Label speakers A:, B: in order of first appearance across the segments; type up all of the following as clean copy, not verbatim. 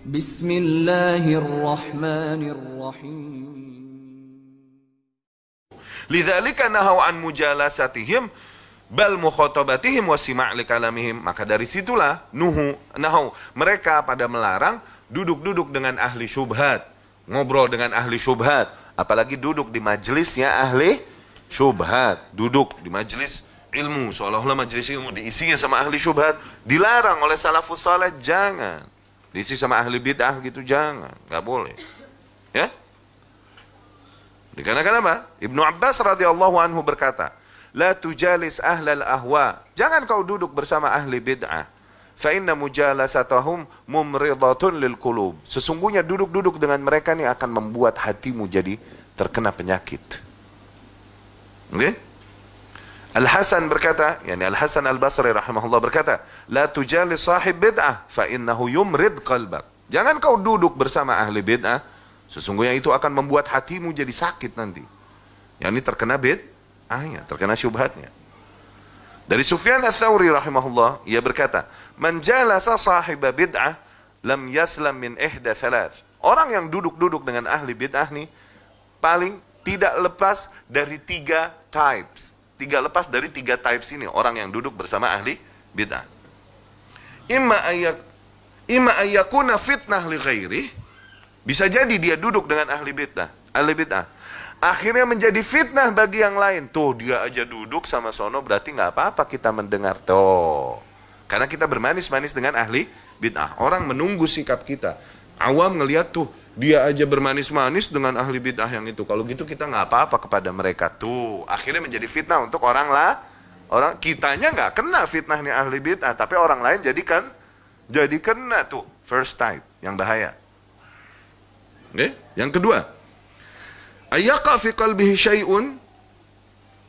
A: Bismillahirrahmanirrahim.
B: Lidzalika nahau an mujalasatihim bal mukhatabatihim wa sima' li kalamihim. Maka dari situlah nahau mereka pada melarang duduk-duduk dengan ahli syubhat, ngobrol dengan ahli syubhat, apalagi duduk di majelisnya ahli syubhat, duduk di majelis ilmu seolah-olah majelis ilmu diisinya sama ahli syubhat. Dilarang oleh salafus saleh, jangan diisi sama ahli bid'ah gitu, jangan, nggak boleh, ya. Dikarenakan apa? Ibnu Abbas radhiyallahu anhu berkata, la tujalis ahlal ahwa, jangan kau duduk bersama ahli bid'ah, fa inna mujalasatahum mumridatun lil qulub, sesungguhnya duduk-duduk dengan mereka ini akan membuat hatimu jadi terkena penyakit. Oke? Al-Hasan berkata, yani Al-Hasan Al-Basri rahimahullah berkata, la tujalis sahib bid'ah fa innahu yumrid qalbak, jangan kau duduk bersama ahli bid'ah, sesungguhnya itu akan membuat hatimu jadi sakit nanti, yakni terkena bid'ahnya, terkena syubhatnya. Dari Sufyan Ats-Tsauri rahimahullah, ia berkata, man jalasa sahiba bid'ah lam yaslam min ihda thalath, orang yang duduk-duduk dengan ahli bid'ah nih paling tidak lepas dari tiga types, tiga types ini orang yang duduk bersama ahli bid'ah. Imma ayyakuna fitnah li ghairi, bisa jadi dia duduk dengan ahli bid'ah, akhirnya menjadi fitnah bagi yang lain. Tuh dia aja duduk sama sono, berarti nggak apa-apa kita mendengar tuh, karena kita bermanis-manis dengan ahli bid'ah. Orang menunggu sikap kita. Awam ngelihat tuh dia aja bermanis-manis dengan ahli bid'ah yang itu, kalau gitu kita nggak apa-apa kepada mereka. Tuh akhirnya menjadi fitnah untuk orang kitanya nggak kena fitnahnya ahli bid'ah, tapi orang lain jadi kena. Tuh first type yang bahaya. Oke? Yang kedua, ayyaqa fi qalbihi syai'un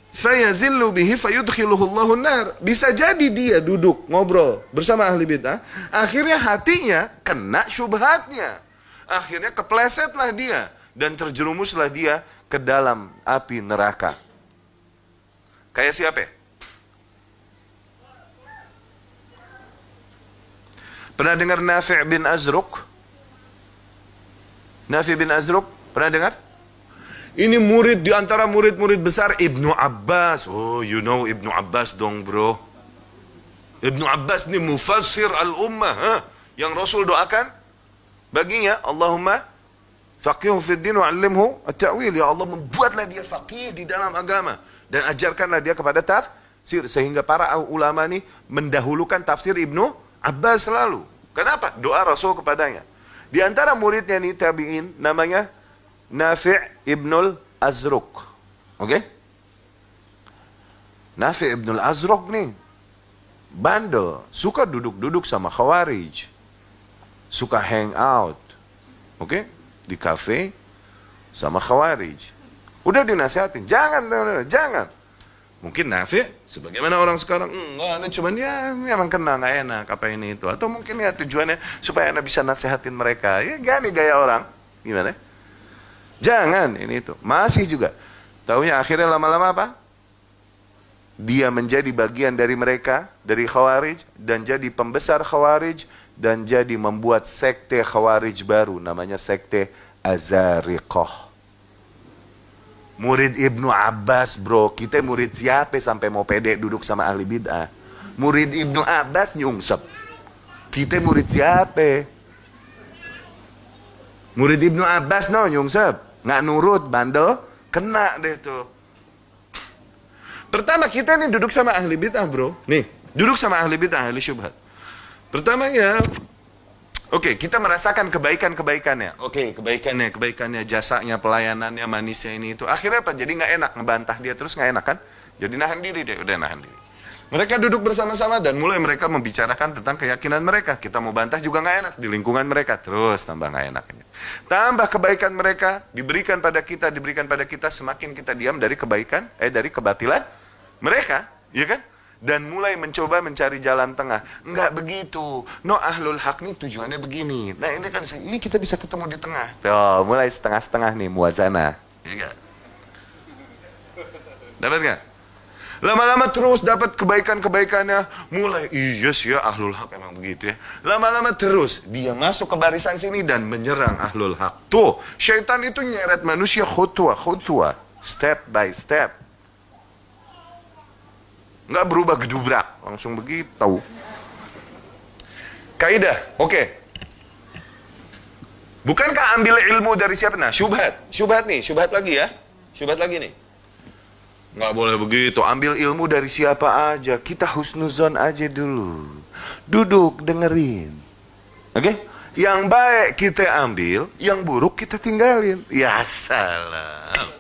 B: fayazillu bihi fayudkhiluhu Allahu an-nar, bisa jadi dia duduk ngobrol bersama ahli bid'ah, akhirnya hatinya kena syubhatnya, akhirnya keplesetlah dia dan terjerumuslah dia ke dalam api neraka. Kayak siapa? Pernah dengar Nafi' bin Azruq? Nafi' bin Azruq, pernah dengar? Ini murid di antara murid-murid besar Ibnu Abbas. Oh, you know Ibnu Abbas dong, bro. Ibnu Abbas ini mufassir al-ummah, yang Rasul doakan baginya, Allahumma faqihhu fid din wa 'allimhu at-ta'wil. Ya Allah, membuatlah dia faqih di dalam agama dan ajarkanlah dia kepada tafsir, sehingga para ulama ini mendahulukan tafsir Ibnu Abbas selalu. Kenapa? Doa Rasul kepadanya. Di antara muridnya nih tabi'in namanya Nafi' ibnul Azruq. Oke? Nafi' ibnul Azruq nih bandel, suka duduk-duduk sama Khawarij, suka hang out, oke, di kafe sama Khawarij. Udah dinasihatin, jangan. Mungkin Nafi' sebagaimana orang sekarang, enggak, cuman ya memang kena, nggak enak apa ini itu, atau mungkin ya tujuannya supaya Anda bisa nasihatin mereka. Ya gini gaya orang, gimana? Jangan ini itu. Masih juga. Taunya akhirnya lama-lama apa? Dia menjadi bagian dari mereka, dari Khawarij, dan jadi pembesar Khawarij, dan jadi membuat sekte Khawarij baru, namanya sekte Azariqah. Murid Ibnu Abbas, bro. Kita murid siapa sampai mau pede duduk sama ahli bid'ah? Murid Ibnu Abbas nyungsep. Kita murid siapa? Murid Ibnu Abbas nyungsep. Nggak nurut, bandel, kena deh tuh. Pertama, kita nih duduk sama ahli bid'ah, bro. Nih, duduk sama ahli bid'ah, ahli syubhat. Pertama ya, oke, kita merasakan kebaikannya. Oke, kebaikannya, jasanya, pelayanannya, manisnya ini itu. Akhirnya apa? Jadi nggak enak ngebantah dia terus, nggak enak kan? Jadi nahan diri deh, udah nahan diri. Mereka duduk bersama-sama dan mulai mereka membicarakan tentang keyakinan mereka. Kita mau bantah juga nggak enak di lingkungan mereka, terus tambah nggak enaknya. Tambah kebaikan mereka diberikan pada kita, semakin kita diam dari dari kebatilan mereka, ya kan? Dan mulai mencoba mencari jalan tengah. Enggak begitu. No, ahlul haq nih tujuannya begini. Nah, ini kita bisa ketemu di tengah. Tuh, mulai setengah-setengah nih muwazanah. Iya enggak? Dapat enggak? Lama-lama terus dapat kebaikan-kebaikannya. Mulai, iya sih ya ahlul haq emang begitu ya. Lama-lama terus dia masuk ke barisan sini dan menyerang ahlul haq. Tuh, syaitan itu nyeret manusia khutwa, step by step. Nggak berubah gedubrak, langsung begitu. Kaidah, oke. Bukankah ambil ilmu dari siapa? Nah, syubhat nih, syubhat lagi ya. Syubhat lagi nih. Nggak boleh begitu, ambil ilmu dari siapa aja. Kita husnuzon aja dulu. Duduk, dengerin. Oke? Yang baik kita ambil, yang buruk kita tinggalin. Ya salam.